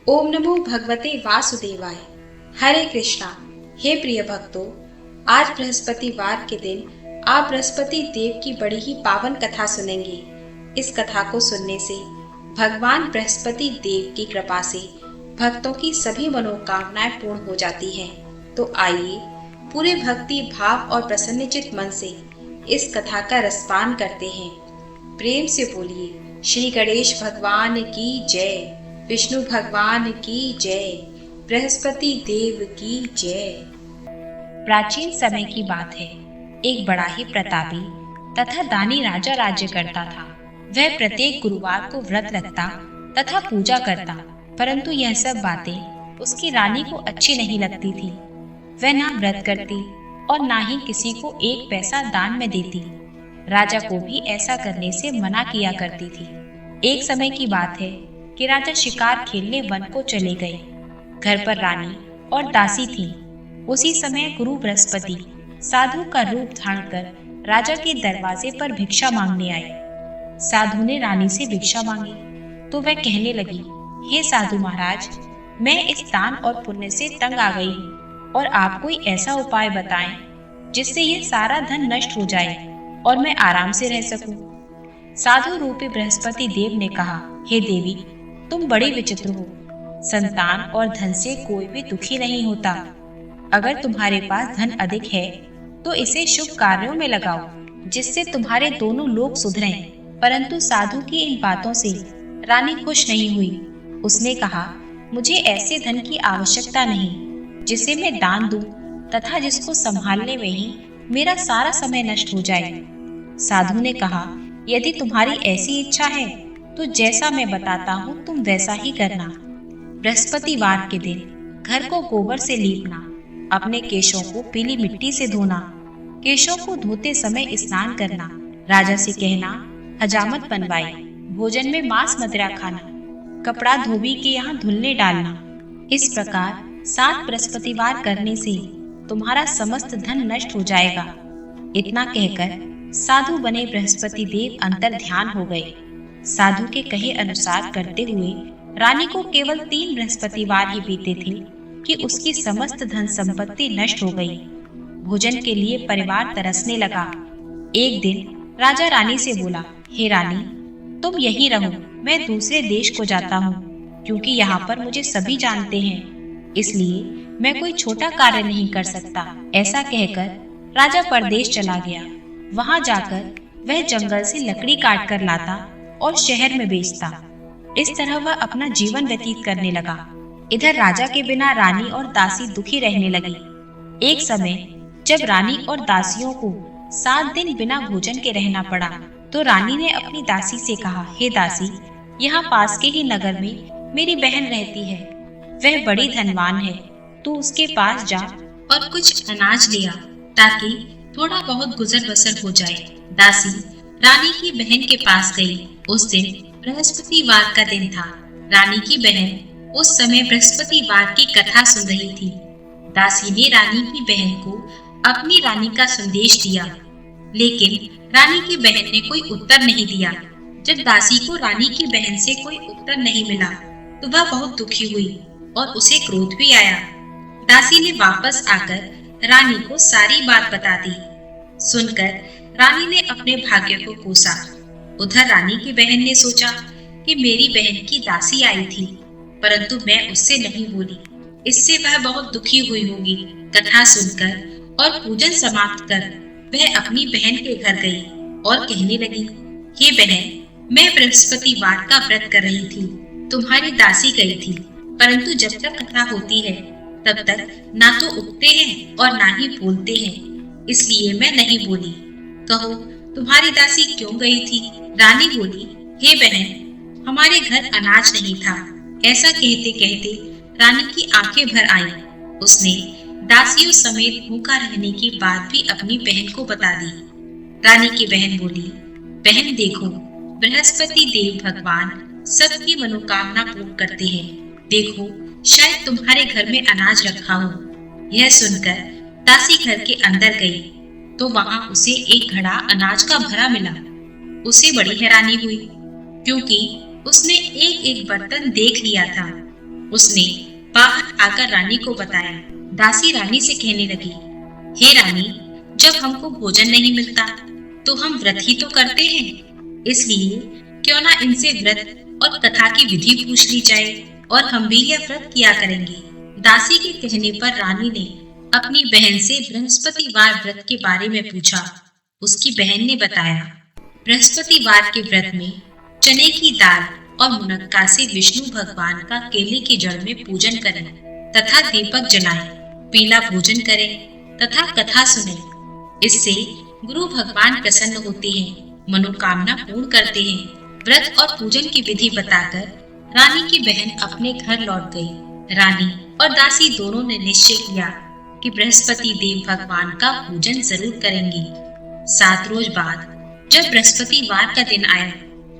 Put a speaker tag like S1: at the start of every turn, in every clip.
S1: ओम नमो भगवते वासुदेवाय। हरे कृष्णा। हे प्रिय भक्तों, आज बृहस्पतिवार के दिन आप बृहस्पति देव की बड़ी ही पावन कथा सुनेंगे। इस कथा को सुनने से भगवान बृहस्पति देव की कृपा से भक्तों की सभी मनोकामनाएं पूर्ण हो जाती हैं। तो आइए पूरे भक्ति भाव और प्रसन्नचित मन से इस कथा का रसपान करते हैं। प्रेम से बोलिए श्री गणेश भगवान की जय, विष्णु भगवान की जय, बृहस्पति देव की जय।
S2: प्राचीन समय की बात है। एक बड़ा ही प्रतापी तथा दानी राजा राज्य करता था। वह प्रत्येक गुरुवार को व्रत रखता तथा पूजा करता, परंतु यह सब बातें उसकी रानी को अच्छी नहीं लगती थी। वह ना व्रत करती और ना ही किसी को एक पैसा दान में देती। राजा को भी ऐसा करने से मना किया करती थी। एक समय की बात है कि राजा शिकार खेलने वन को चले गए। घर पर रानी और दासी थी। उसी समय गुरु बृहस्पति साधु का रूप धारण कर राजा के दरवाजे पर भिक्षा मांगने आए। साधु ने रानी से भिक्षा मांगी तो वह कहने लगी, हे साधु महाराज, मैं इस दान और पुण्य से तंग आ गई हूँ और आप कोई ऐसा उपाय बताएं जिससे ये सारा धन नष्ट हो जाए और मैं आराम से रह सकूं। साधु रूपी बृहस्पति देव ने कहा, हे देवी, तुम बड़ी विचित्र हो। संतान और धन से कोई भी दुखी नहीं होता। अगर तुम्हारे पास धन अधिक है तो इसे शुभ कार्यों में लगाओ जिससे तुम्हारे दोनों लोग सुधरें। परंतु साधु की इन बातों से रानी खुश नहीं हुई। उसने कहा, मुझे ऐसे धन की आवश्यकता नहीं जिसे मैं दान दूं तथा जिसको संभालने में ही मेरा सारा समय नष्ट हो जाए। साधु ने कहा, यदि तुम्हारी ऐसी इच्छा है तो जैसा मैं बताता हूँ तुम वैसा ही करना। बृहस्पतिवार के दिन घर को गोबर से लीपना, अपने केशों को पीली मिट्टी से धोना, केशों को धोते समय स्नान करना, राजा से कहना हजामत बनवाए, भोजन में मांस मदिरा खाना, कपड़ा धोबी के यहाँ धुलने डालना। इस प्रकार 7 बृहस्पतिवार करने से तुम्हारा समस्त धन नष्ट हो जाएगा। इतना कहकर साधु बने बृहस्पति देव अंतर ध्यान हो गए। साधु के कहे अनुसार करते हुए रानी को केवल 3 बृहस्पतिवार ही बीते थे कि उसकी समस्त धन संपत्ति नष्ट हो गई। भोजन के लिए परिवार तरसने लगा। एक दिन राजा रानी से बोला, हे रानी, तुम यहीं रहो, मैं दूसरे देश को जाता हूँ, क्योंकि यहाँ पर मुझे सभी जानते हैं, इसलिए मैं कोई छोटा कार्य नहीं कर सकता। ऐसा कहकर राजा परदेश चला गया। वहाँ जाकर वह जंगल से लकड़ी काट कर लाता और शहर में बेचता। इस तरह वह अपना जीवन व्यतीत करने लगा। इधर राजा के बिना रानी और दासी दुखी रहने लगी। एक समय जब रानी और दासियों को 7 दिन बिना भोजन के रहना पड़ा तो रानी ने अपनी दासी से कहा, हे दासी, यहाँ पास के ही नगर में मेरी बहन रहती है। वह बड़ी धनवान है, तू उसके पास जा और कुछ अनाज ले आ ताकि थोड़ा बहुत गुजर बसर हो जाए। दासी रानी की बहन के पास गई। उस दिन बृहस्पतिवार का दिन था। रानी की बहन उस समय बृहस्पतिवार की कथा सुन रही थी। दासी ने रानी की बहन को अपनी रानी का संदेश दिया, लेकिन रानी की बहन ने कोई उत्तर नहीं दिया। जब दासी को रानी की बहन से कोई उत्तर नहीं मिला तो वह बहुत दुखी हुई और उसे क्रोध भी आया। दासी ने वापस आकर रानी को सारी बात बता दी। सुनकर रानी ने अपने भाग्य को कोसा। उधर रानी की बहन ने सोचा कि मेरी बहन की दासी आई थी, परंतु मैं उससे नहीं बोली, इससे वह बहुत दुखी हुई होगी। कथा सुनकर और पूजन समाप्त कर वह अपनी बहन के घर गई और कहने लगी, हे बहन, मैं बृहस्पतिवार का व्रत कर रही थी, तुम्हारी दासी गई थी, परंतु जब तक कथा होती है तब तक ना तो उठते हैं और ना ही बोलते हैं, इसलिए मैं नहीं बोली। कहो, तुम्हारी दासी क्यों गई थी? रानी बोली, हे बहन, हमारे घर अनाज नहीं था। ऐसा कहते कहते रानी की आंखें भर आईं। उसने दासियों समेत भूखा रहने की बात भी अपनी बहन को बता दी। रानी की बहन बोली, बहन देखो, बृहस्पति देव भगवान सबकी मनोकामना पूर्ण करते हैं। देखो, शायद तुम्हारे घर में अनाज रखा हो। यह सुनकर दासी घर के अंदर गई तो वहां उसे एक घड़ा अनाज का भरा मिला। उसे बड़ी हैरानी हुई क्योंकि उसने एक एक बर्तन देख लिया था। उसने बाहर आकर रानी को बताया। दासी रानी से कहने लगी, हे रानी, जब हमको भोजन नहीं मिलता तो हम व्रत ही तो करते हैं, इसलिए क्यों ना इनसे व्रत और कथा की विधि पूछ ली जाए और हम भी यह व्रत किया करेंगे। दासी के कहने पर रानी ने अपनी बहन से बृहस्पतिवार व्रत के बारे में पूछा। उसकी बहन ने बताया, बृहस्पतिवार के व्रत में चने की दाल और मुनक्का से विष्णु भगवान का केले की जड़ में पूजन करें तथा दीपक जलाएं, पीला भोजन करें तथा कथा सुनें। इससे गुरु भगवान प्रसन्न होते हैं, मनोकामना पूर्ण करते हैं। व्रत और पूजन की विधि बताकर रानी की बहन अपने घर लौट गई। रानी और दासी दोनों ने निश्चय किया कि बृहस्पति देव भगवान का पूजन जरूर करेंगे। 7 रोज बाद जब बृहस्पतिवार का दिन आया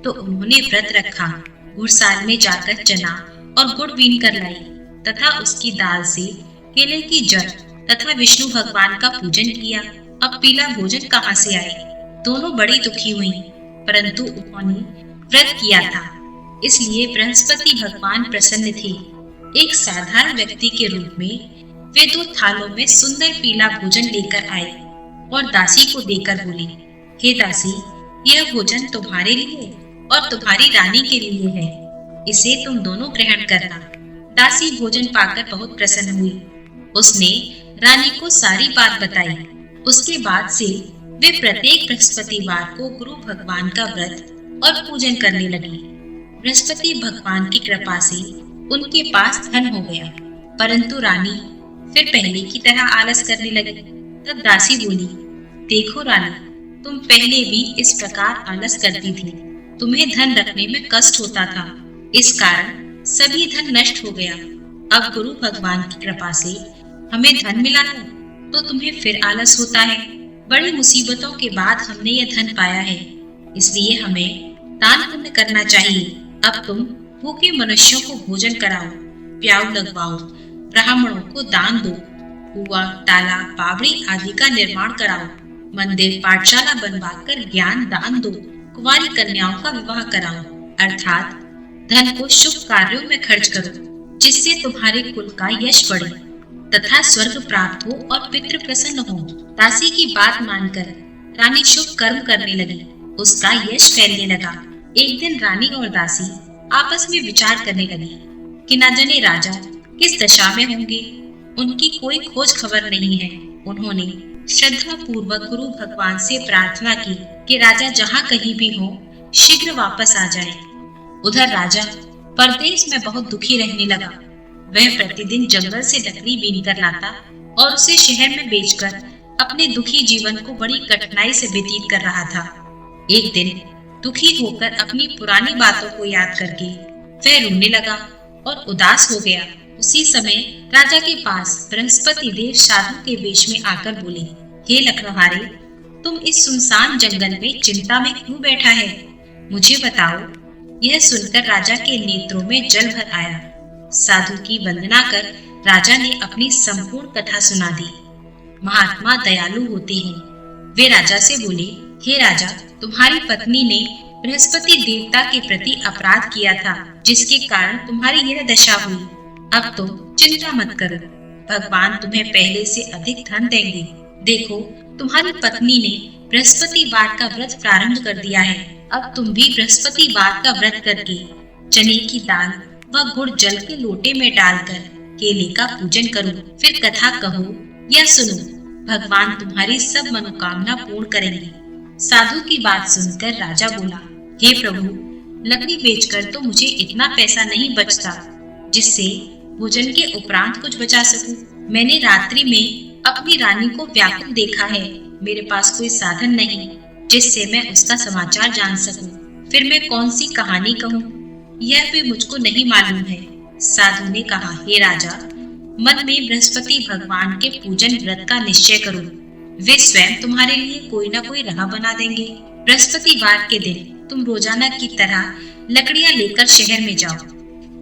S2: तो उन्होंने व्रत रखा। घुड़साल में जाकर चना और गुड़ बीन कर लाई तथा उसकी दाल से केले की जड़ तथा विष्णु भगवान का पूजन किया। अब पीला भोजन कहाँ से आए? दोनों बड़ी दुखी हुई, परंतु उन्होंने व्रत किया था, इसलिए बृहस्पति भगवान प्रसन्न थे। एक साधारण व्यक्ति के रूप में वे 2 थालों में सुंदर पीला भोजन लेकर आए और दासी को देकर बोले, हे दासी, यह भोजन तुम्हारे लिए और तुम्हारी रानी के लिए है, इसे तुम दोनों ग्रहण करना। दासी भोजन पाकर बहुत प्रसन्न हुई। उसने रानी को सारी बात बताई। उसके बाद से वे प्रत्येक बृहस्पतिवार को गुरु भगवान का व्रत और पूजन करने लगी। बृहस्पति भगवान की कृपा से उनके पास धन हो गया, परंतु रानी फिर पहले की तरह आलस करने लगी। तब दासी बोली, देखो रानी, तुम पहले भी इस प्रकार आलस करती थी, तुम्हें धन रखने में कष्ट होता था, इस कारण सभी धन नष्ट हो गया। अब गुरु भगवान की कृपा से हमें धन मिला है तो तुम्हें फिर आलस होता है। बड़ी मुसीबतों के बाद हमने यह धन पाया है, इसलिए हमें दान पुण्य करना चाहिए। अब तुम भूखे मनुष्यों को भोजन कराओ, प्याऊ लगवाओ, ब्राह्मणों को दान दो, कुआं, तालाब, बावड़ी आदि का निर्माण कराओ, मंदिर, पाठशाला बनवाकर ज्ञान दान दो, कुंवारी कन्याओं का विवाह कराओ, अर्थात धन को शुभ कार्यों में खर्च करो, जिससे तुम्हारे कुल का यश बढ़े तथा स्वर्ग प्राप्त हो और पितृ प्रसन्न हो। दासी की बात मानकर रानी शुभ कर्म करने लगी, उसका यश फैलने लगा। एक दिन रानी और दासी आपस में विचार करने लगी कि न जाने राजा किस दशा में होंगे, उनकी कोई खोज खबर नहीं है। उन्होंने श्रद्धा पूर्वक गुरु भगवान से प्रार्थना की कि राजा जहाँ कहीं भी हो शीघ्र वापस आ जाए। उधर राजा परदेश में बहुत दुखी रहने लगा। वह प्रतिदिन जंगल से लकड़ी बीन कर लाता और उसे शहर में बेचकर अपने दुखी जीवन को बड़ी कठिनाई से व्यतीत कर रहा था। एक दिन दुखी होकर अपनी पुरानी बातों को याद करके वह रोने लगा और उदास हो गया। उसी समय राजा के पास बृहस्पति देव साधु के वेश में आकर बोले, हे लकड़हारे, तुम इस सुनसान जंगल में चिंता में क्यों बैठा है? मुझे बताओ। यह सुनकर राजा के नेत्रों में जल भर आया। साधु की वंदना कर राजा ने अपनी संपूर्ण कथा सुना दी। महात्मा दयालु होते हैं। वे राजा से बोले, हे राजा, तुम्हारी पत्नी ने बृहस्पति देवता के प्रति अपराध किया था, जिसके कारण तुम्हारी यह दशा हुई। अब तुम चिंता मत करो, भगवान तुम्हें पहले से अधिक धन देंगे। देखो, तुम्हारी पत्नी ने बृहस्पतिवार का व्रत प्रारंभ कर दिया है। अब तुम भी बृहस्पतिवार का व्रत करके चने की दाल व गुड़ जल के लोटे में डालकर केले का पूजन करो, फिर कथा कहो या सुनो, भगवान तुम्हारी सब मनोकामना पूर्ण करेंगे। साधु की बात सुनकर राजा बोला, हे प्रभु, लकड़ी बेचकर तो मुझे इतना पैसा नहीं बचता जिससे भोजन के उपरांत कुछ बचा सकूं। मैंने रात्रि में अपनी रानी को व्याकुल देखा है। मेरे पास कोई साधन नहीं जिससे मैं उसका समाचार जान सकूं। फिर मैं कौन सी कहानी कहूं, यह भी मुझको नहीं मालूम है। साधु ने कहा, हे राजा, मन में बृहस्पति भगवान के पूजन व्रत का निश्चय करो, वे स्वयं तुम्हारे लिए कोई ना कोई राह बना देंगे। बृहस्पतिवार के दिन तुम रोजाना की तरह लकड़ियां लेकर शहर में जाओ।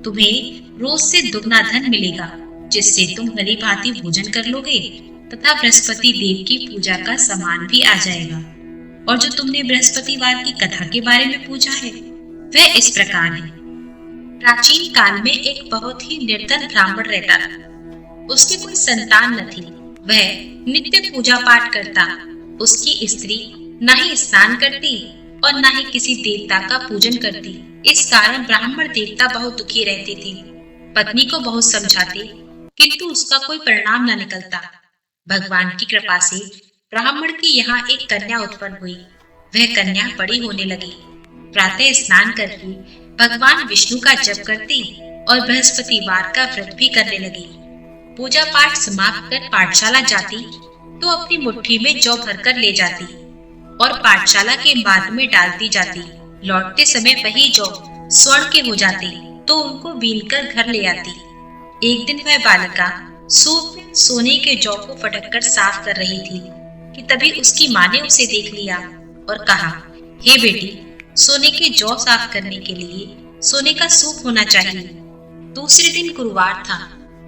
S2: तुम्हें रोज से दुगना धन मिलेगा, जिससे तुम भली भांति भोजन कर लोगे तथा बृहस्पति देव की पूजा का सामान भी आ जाएगा। और जो तुमने बृहस्पतिवार की कथा के बारे में पूछा है वह इस प्रकार है। प्राचीन काल में एक बहुत ही निर्धन ब्राह्मण रहता था। उसकी कोई संतान न थी। वह नित्य पूजा पाठ करता। उसकी स्त्री न ही स्नान करती और न ही किसी देवता का पूजन करती। इस कारण ब्राह्मण देवता बहुत दुखी रहते थे। पत्नी को बहुत समझाते, किंतु उसका कोई परिणाम न निकलता। भगवान की कृपा से ब्राह्मण की यहाँ एक कन्या उत्पन्न हुई। वह कन्या बड़ी होने लगी। प्रातः स्नान करके भगवान विष्णु का जप करती और बृहस्पतिवार का व्रत भी करने लगी। पूजा पाठ समाप्त कर पाठशाला जाती तो अपनी मुट्ठी में जौ भरकर ले जाती और पाठशाला के मार्ग में डालती जाती। लौटते समय वही जौ स्वर्ण के हो जाते तो उनको बीनकर घर ले आती। एक दिन वह बालिका सूप में सोने के जौ को फटक कर साफ कर रही थी कि तभी उसकी माँ ने उसे देख लिया और कहा, हे बेटी, सोने के जौ साफ करने के लिए सोने का सूप होना चाहिए। दूसरे दिन गुरुवार था।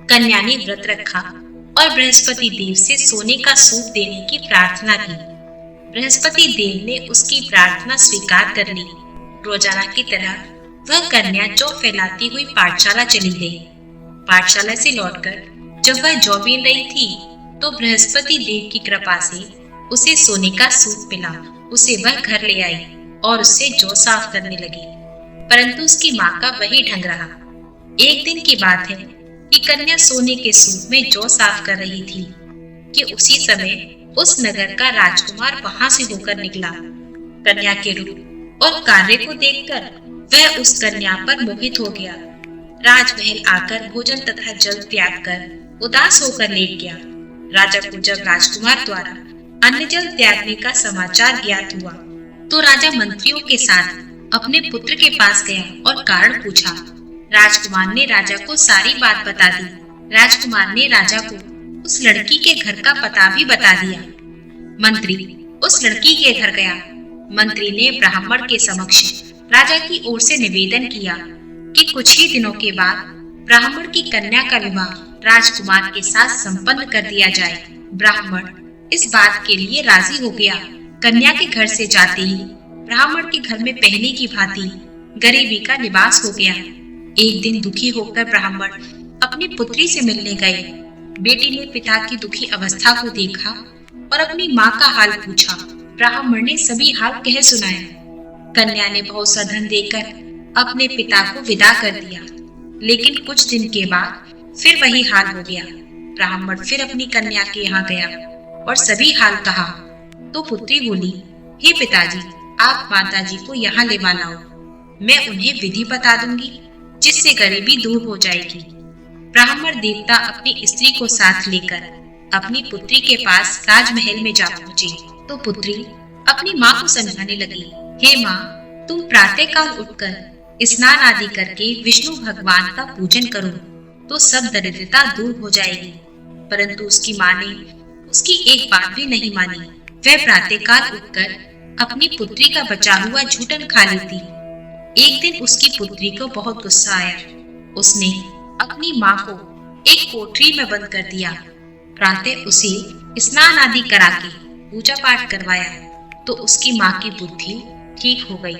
S2: कन्या ने व्रत रखा और बृहस्पति देव से सोने का सूप देने की प्रार्थना की। बृहस्पति देव ने उसकी प्रार्थना स्वीकार कर ली। रोजाना की तरह वह कन्या जौ फैलाती हुई पाठशाला चली गई। पाठशाला से लौटकर जब वह जौ बीन रही थी तो बृहस्पति देव की कृपा से उसे सोने का सूप मिला। उसे वह घर ले आई और उससे जौ साफ करने लगी, परंतु उसकी माँ का वही ढंग रहा। एक दिन की बात है कि कन्या सोने के सूप में जौ साफ कर रही थी कि उसी समय उस नगर का राजकुमार वहां से होकर निकला। कन्या के रूप और कार्य को देखकर वह उस कन्या पर मोहित हो गया। राजमहल आकर भोजन तथा जल त्याग कर उदास होकर लेट गया। राजा को जब राजकुमार द्वारा अन्न जल त्यागने का समाचार ज्ञात हुआ तो राजा मंत्रियों के साथ अपने पुत्र के पास गया और कारण पूछा। राजकुमार ने राजा को सारी बात बता दी। राजकुमार ने राजा को उस लड़की के घर का पता भी बता दिया। मंत्री उस लड़की के घर गया। मंत्री ने ब्राह्मण के समक्ष राजा की ओर से निवेदन किया कि कुछ ही दिनों के बाद ब्राह्मण की कन्या का विवाह राजकुमार के साथ संपन्न कर दिया जाए। ब्राह्मण इस बात के लिए राजी हो गया। कन्या के घर से जाते ही ब्राह्मण के घर में पहले की भांति गरीबी का निवास हो गया। एक दिन दुखी होकर ब्राह्मण अपनी पुत्री से मिलने गए। बेटी ने पिता की दुखी अवस्था को देखा और अपनी माँ का हाल पूछा। ब्राह्मण ने सभी हाल कह सुनाया। कन्या ने बहुत सा धन देकर अपने पिता को विदा कर दिया, लेकिन कुछ दिन के बाद फिर वही हाल हो गया। ब्राह्मण फिर अपनी कन्या के यहाँ गया और सभी हाल कहा तो पुत्री बोली, हे पिताजी, आप माताजी को यहाँ ले लाओ। मैं उन्हें विधि बता दूंगी जिससे गरीबी दूर हो जाएगी। ब्राह्मण देवता अपनी स्त्री को साथ लेकर अपनी पुत्री के पास राजमहल में जा पहुंचे तो पुत्री अपनी माँ को समझाने लगी, हे माँ, तुम प्रातः काल उठकर स्नान आदि करके विष्णु भगवान का पूजन करो तो सब दरिद्रता दूर हो जाएगी। परंतु उसकी माँ ने उसकी एक बात भी नहीं मानी। वह प्रातःकाल उठकर अपनी पुत्री का बचा हुआ झूठन खा लेती। एक दिन उसकी पुत्री को बहुत गुस्सा आया। उसने अपनी माँ को एक कोठरी में बंद कर दिया। प्रातः उसे स्नान आदि करा के पूजा पाठ करवाया तो उसकी माँ की बुद्धि ठीक हो गई।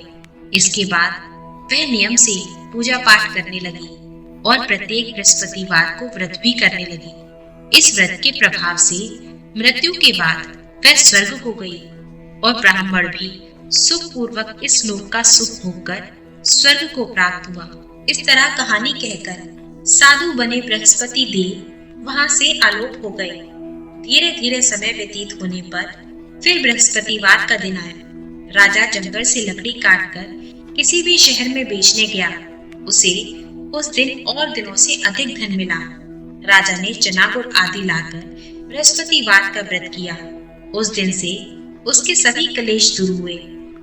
S2: इसके बाद वह नियम से पूजा पाठ करने लगी और प्रत्येक बृहस्पतिवार को व्रत भी करने लगी। इस व्रत के प्रभाव से मृत्यु के बाद वह स्वर्ग को गई और ब्राह्मण भी सुख पूर्वक इस लोक का सुख भोगकर स्वर्ग को प्राप्त हुआ। इस तरह कहानी कहकर साधु बने बृहस्पति देव वहां से आलोप हो गए। धीरे धीरे समय व्यतीत होने पर फिर बृहस्पतिवार का दिन आया। राजा जंगल से लकड़ी काटकर किसी भी शहर में बेचने गया। उसे उस दिन और दिनों से अधिक धन मिला। राजा ने चना गुड़ आदि लाकर बृहस्पतिवार का व्रत किया। उस दिन से उसके सभी कलेश दूर हुए।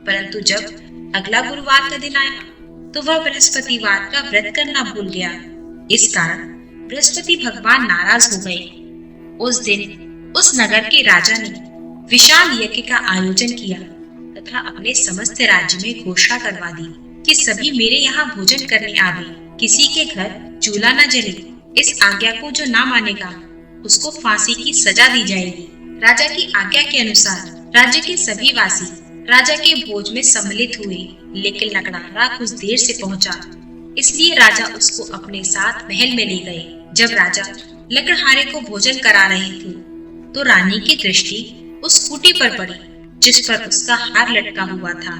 S2: परंतु जब अगला गुरुवार का दिन आया तो वह बृहस्पतिवार का व्रत करना भूल गया। इस कारण बृहस्पति भगवान नाराज हो गए। उस दिन उस नगर के राजा ने विशाल यज्ञ का आयोजन किया तथा अपने समस्त राज्य में घोषणा करवा दी कि सभी मेरे यहाँ भोजन करने आवे, किसी के घर चूल्हा न जले। इस आज्ञा को जो ना मानेगा उसको फांसी की सजा दी जाएगी। राजा की आज्ञा के अनुसार राज्य के सभी वासी राजा के भोज में सम्मिलित हुए, लेकिन नगरारा कुछ देर से पहुंचा।
S1: इसलिए राजा उसको अपने साथ महल में ले गए। जब राजा लकड़हारे को भोजन करा रहे थे तो रानी की दृष्टि उस खूंटी पर पड़ी जिस पर उसका हार लटका हुआ था।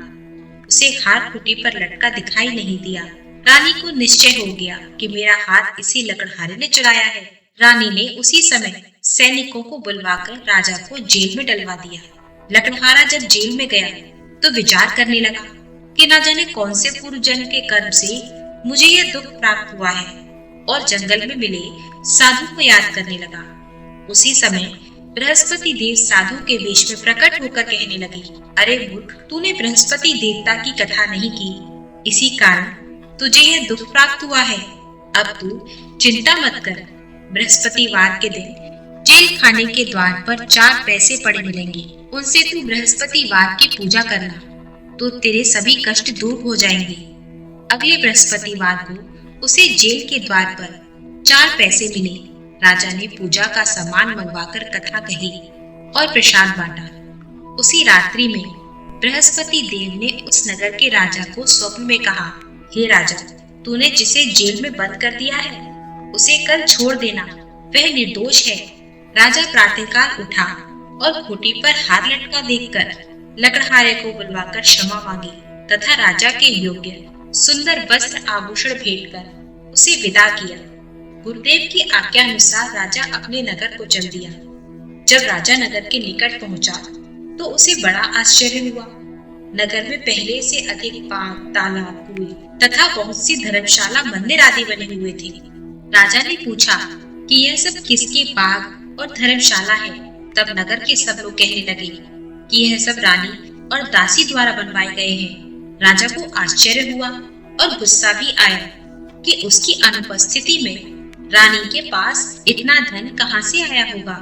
S1: उसे हार खूंटी पर लटका दिखाई नहीं दिया। रानी को निश्चय हो गया कि मेरा हार इसी लकड़हारे ने चुराया है। रानी ने उसी समय सैनिकों को बुलवाकर राजा को जेल में डलवा दिया। लकड़हारा जब जेल में गया तो विचार करने लगा कि न जाने कौन से पूर्व जन्म के कर्म से मुझे यह दुख प्राप्त हुआ है, और जंगल में मिले साधु को याद करने लगा। उसी समय बृहस्पति देव साधु के वेश में प्रकट होकर कहने लगे, अरे मूर्ख, तूने बृहस्पति देवता की कथा नहीं की, इसी कारण तुझे यह दुख प्राप्त हुआ है। अब तू चिंता मत कर, बृहस्पतिवार के दिन जेल खाने के द्वार पर 4 पैसे पड़े मिलेंगे, उनसे तू बृहस्पतिवार की पूजा करना तो तेरे सभी कष्ट दूर हो जाएंगे। अगले बृहस्पतिवार को उसे जेल के द्वार पर 4 पैसे मिले। राजा ने पूजा का सामान मंगवाकर कथा कही और प्रसाद बांटा। उसी रात्रि में बृहस्पति देव ने उस नगर के राजा को स्वप्न में कहा, हे राजा, तूने जिसे जेल में बंद कर दिया है उसे कल छोड़ देना, वह निर्दोष है। राजा प्रातःकाल उठा और खूंटी पर हार लटका देखकर लकड़हारे को बुलवाकर क्षमा मांगी तथा राजा के योग्य सुंदर वस्त्र आभूषण भेंट कर उसे विदा किया। गुरुदेव की आज्ञा अनुसार राजा अपने नगर को चल दिया। जब राजा नगर के निकट पहुंचा तो उसे बड़ा आश्चर्य हुआ। नगर में पहले से अधिक बाग, तालाब, कुएं तथा बहुत सी धर्मशाला, मंदिर आदि बने हुए थे। राजा ने पूछा कि यह सब किसके बाग और धर्मशाला है। तब नगर के सब लोग कहने लगे कि यह सब रानी और दासी द्वारा बनवाए गए हैं। राजा को आश्चर्य हुआ और गुस्सा भी आया कि उसकी अनुपस्थिति में रानी के पास इतना धन कहां से आया होगा।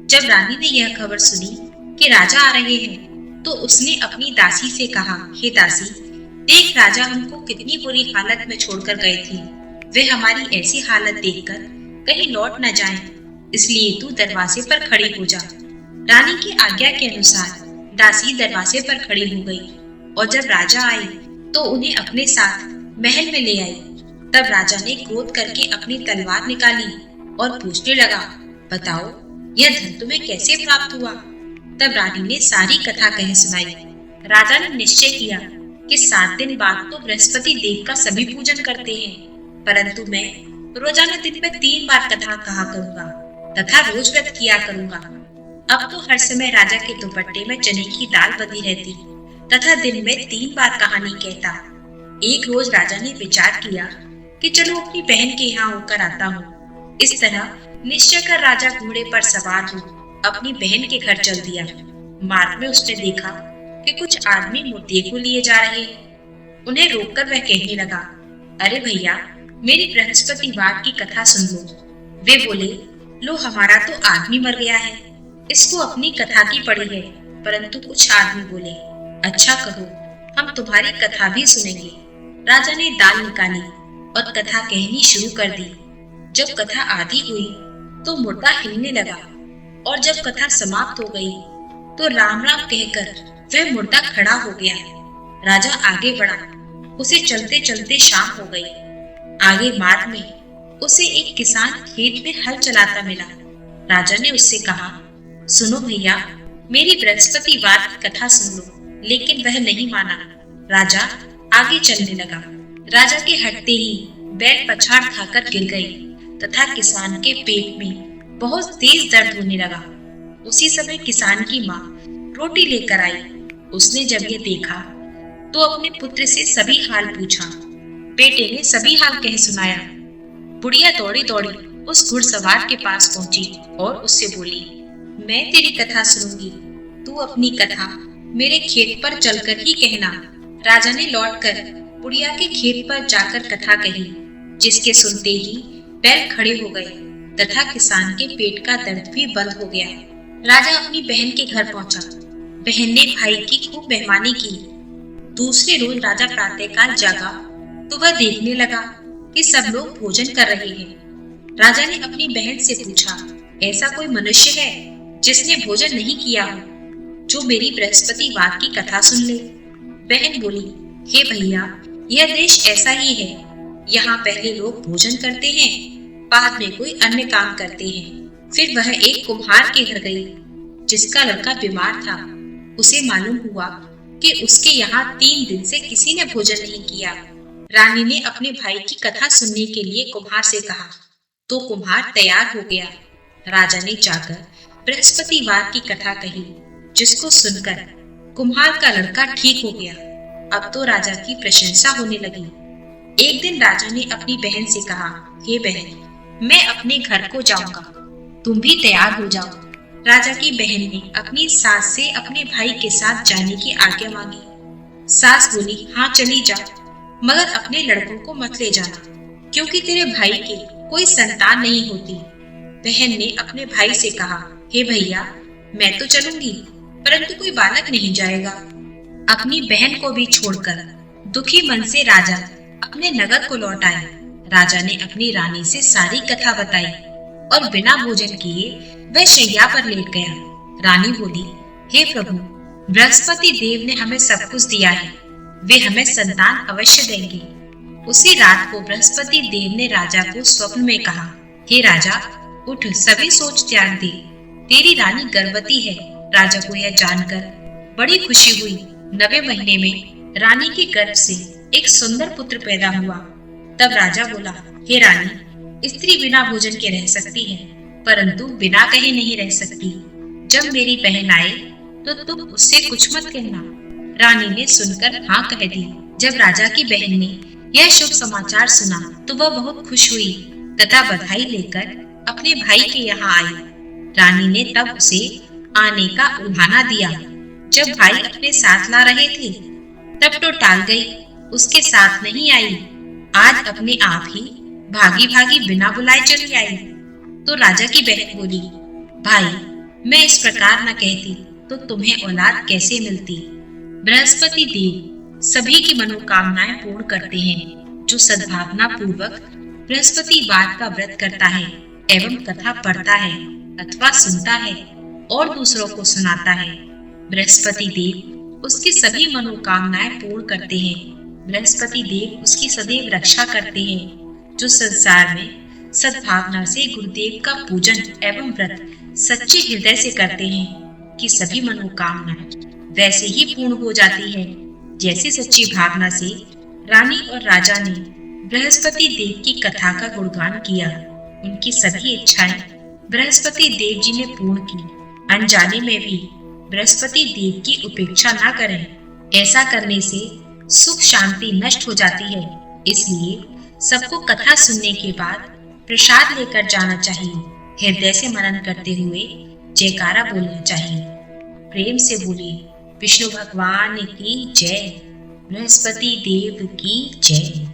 S1: जब रानी ने यह खबर सुनी कि राजा आ रहे हैं तो उसने अपनी दासी से कहा, हे दासी, देख राजा हमको कितनी बुरी हालत में छोड़कर गए थे। वे हमारी ऐसी हालत देखकर कहीं लौट न जाएं, इसलिए तू दरवाजे पर खड़ी हो जा। रानी की आज्ञा के अनुसार दासी दरवाजे पर खड़ी हो गई और जब राजा आए तो उन्हें अपने साथ महल में ले आई। तब राजा ने क्रोध करके अपनी तलवार निकाली और पूछने लगा, बताओ यह धन तुम्हें कैसे प्राप्त हुआ। तब रानी ने सारी कथा कह सुनाई। राजा ने निश्चय किया कि 7 दिन बाद तो बृहस्पति देव का सभी पूजन करते हैं, परंतु मैं रोजाना दिन में 3 बार कथा कहा करूंगा तथा रोज व्रत किया करूंगा। अब तो हर समय राजा के दुपट्टे में चने की दाल बंधी रहती तथा दिन में 3 बार कहानी कहता। एक रोज राजा ने विचार किया कि चलो अपनी बहन के यहाँ होकर आता हूँ। इस तरह निश्चय कर राजा घोड़े पर सवार हो अपनी बहन के घर चल दिया। मार्ग में उसने देखा कि कुछ आदमी मूर्ति को लिए जा रहे हैं। उन्हें रोककर वह कहने लगा, अरे भैया, मेरी बृहस्पतिवार की कथा सुन लो। वे बोले, लो हमारा तो आदमी मर गया है, इसको अपनी कथा की पड़ी है। परंतु कुछ आदमी बोले, अच्छा कहो, हम तुम्हारी कथा भी सुनेंगे। राजा ने दाल निकाली और कथा कहनी शुरू कर दी। जब कथा आधी हुई तो मुर्दा हिलने लगा और जब कथा समाप्त हो गई तो राम राम कहकर वह मुर्दा खड़ा हो गया। राजा आगे बढ़ा, उसे चलते चलते शाम हो गई। आगे मार्ग में उसे एक किसान खेत में हल चलाता मिला। राजा ने उससे कहा, सुनो भैया, मेरी बृहस्पतिवार की कथा सुन लो। लेकिन वह नहीं माना। राजा आगे चलने लगा। राजा के हटते ही बैल पछाड़ खाकर गिर गई तथा किसान के पेट में बहुत तेज दर्द होने लगा। उसी समय किसान की माँ रोटी लेकर आई। उसने जब ये देखा तो अपने पुत्र से सभी हाल पूछा। बेटे ने सभी हाल कह सुनाया। बुढ़िया दौड़ी दौड़ी उस घुड़सवार के पास पहुंची और उससे बोली, मैं तेरी कथा सुनूंगी, तू अपनी कथा मेरे खेत पर चलकर ही कहना। राजा ने लौटकर बुढ़िया के खेत पर जाकर कथा कही, जिसके सुनते ही बैल खड़े हो गए तथा किसान के पेट का दर्द भी बंद हो गया। राजा अपनी बहन के घर पहुंचा। बहन ने भाई की खूब मेहमानी की। दूसरे रोज राजा प्रातःकाल जागा तो वह देखने लगा कि सब लोग भोजन कर रहे हैं। राजा ने अपनी बहन से पूछा, ऐसा कोई मनुष्य है जिसने भोजन नहीं किया हो, जो मेरी बृहस्पतिवार की कथा सुन ले। बहन बोली, हे भैया, यह देश ऐसा ही है। यहाँ पहले लोग भोजन करते हैं, बाद में कोई अन्य काम करते हैं। फिर वह एक कुम्हार के घर गई जिसका लड़का बीमार था। उसे मालूम हुआ कि उसके यहाँ 3 दिन से किसी ने भोजन नहीं किया। रानी ने अपने भाई की कथा सुनने के लिए कुम्हार से कहा तो कुम्हार तैयार हो गया। राजा ने जाकर बृहस्पतिवार की कथा कही, जिसको सुनकर कुम्हार का लड़का ठीक हो गया। अब तो राजा की प्रशंसा होने लगी। एक दिन राजा ने अपनी बहन से कहा, हे बहन, मैं अपने घर को जाऊंगा, तुम भी तैयार हो जाओ। राजा की बहन ने अपनी सास से अपने भाई के साथ जाने की आज्ञा मांगी। सास बोली, हाँ चली जा, मगर अपने लड़कों को मत ले जाना, क्योंकि तेरे भाई की कोई संतान नहीं होती। बहन ने अपने भाई से कहा, हे भैया, मैं तो चलूंगी, परंतु कोई बालक नहीं जाएगा। अपनी बहन को भी छोड़कर दुखी मन से राजा अपने नगर को लौट आए। राजा ने अपनी रानी से सारी कथा बताई और बिना भोजन किए वह शैया पर लेट गया। रानी बोली, हे प्रभु, बृहस्पति देव ने हमें सब कुछ दिया है, वे हमें संतान अवश्य देंगे। उसी रात को बृहस्पति देव ने राजा को स्वप्न में कहा, हे राजा, उठ, सभी सोच त्याग दे, तेरी रानी गर्भवती है। राजा को यह जानकर बड़ी खुशी हुई। 9वें महीने में रानी के गर्भ से एक सुंदर पुत्र पैदा हुआ। तब राजा बोला, हे रानी, स्त्री बिना भोजन के रह सकती है, परंतु बिना कहे नहीं रह सकती। जब मेरी बहन आए तो तुम उससे कुछ मत कहना। रानी ने सुनकर हाँ कह दी। जब राजा की बहन ने यह शुभ समाचार सुना तो वह बहुत खुश हुई तथा बधाई लेकर अपने भाई के यहाँ आई। रानी ने तब उसे आने का उल्हाना दिया। जब भाई अपने साथ ला रहे थे तब तो टाल गई, उसके साथ नहीं आई। आज अपने आप ही भागी भागी बिना बुलाए चली आई। तो राजा की बहन बोली, भाई, मैं इस प्रकार न कहती तो तुम्हें औलाद कैसे मिलती। बृहस्पति देव सभी की मनोकामनाएं पूर्ण करते हैं जो सद्भावना पूर्वक बृहस्पतिवार का व्रत करता है एवं कथा पढ़ता है अथवा सुनता है और दूसरों को सुनाता है। बृहस्पति देव उसकी सभी मनोकामनाएं पूर्ण करते हैं। बृहस्पति देव उसकी सदैव रक्षा करते हैं जो संसार में सद्भावना से गुरुदेव का पूजन एवं व्रत सच्चे हृदय से करते हैं कि सभी मनोकामनाएं वैसे ही पूर्ण हो जाती है जैसी सच्ची भावना से रानी और राजा ने बृहस्पति देव की कथा का गुणगान किया। उनकी सभी इच्छाएं बृहस्पति देव जी ने पूर्ण की। अनजाने में भी बृहस्पति देव की उपेक्षा न करें। ऐसा करने से सुख शांति नष्ट हो जाती है। इसलिए सबको कथा सुनने के बाद प्रसाद लेकर जाना चाहिए। हृदय से मनन करते हुए जयकारा बोलना चाहिए। प्रेम से बोलिए, विष्णु भगवान की जय, बृहस्पति देव की जय।